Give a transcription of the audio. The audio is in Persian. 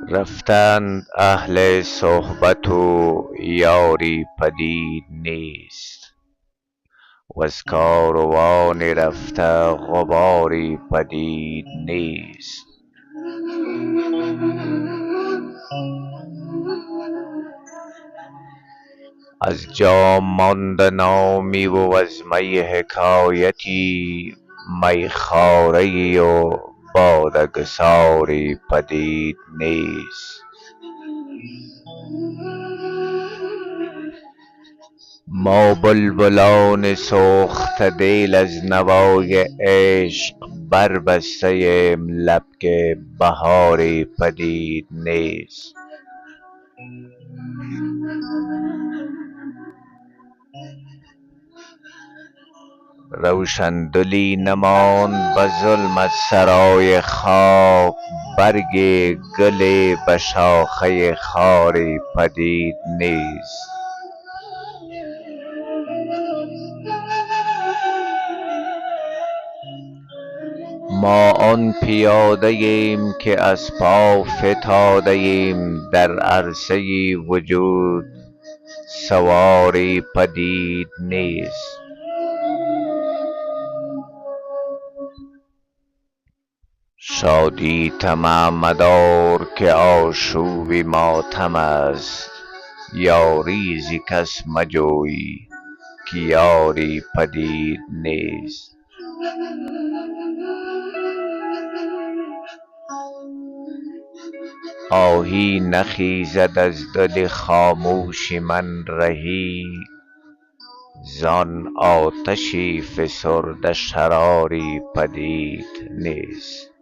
رفتند اهل صحبت و یاری پدید نیست، وز کاروان رفته غباری پدید نیست. از جام مانده نامی و از می حکایتی، میخواره ای و باده گساری پدید نیست. ما بلبلان سوخته دل از نوای عشق بربسته ایم لب که بهاری پدید نیست. روشندلی نماند به ظلمت سرای خاک، برگ گل به شاخه خاری پدید نیست. ما آن پیاده ایم که از پا فتاده ایم، در عرصه وجود سواری پدید نیست. شادی طمع مدار که آشوب ماتم است، یاری ز کس مجوی که یاری پدید نیست. آهی نخیزد از دل خاموش من رهی، زان آتشی فسرده شراری پدید نیست.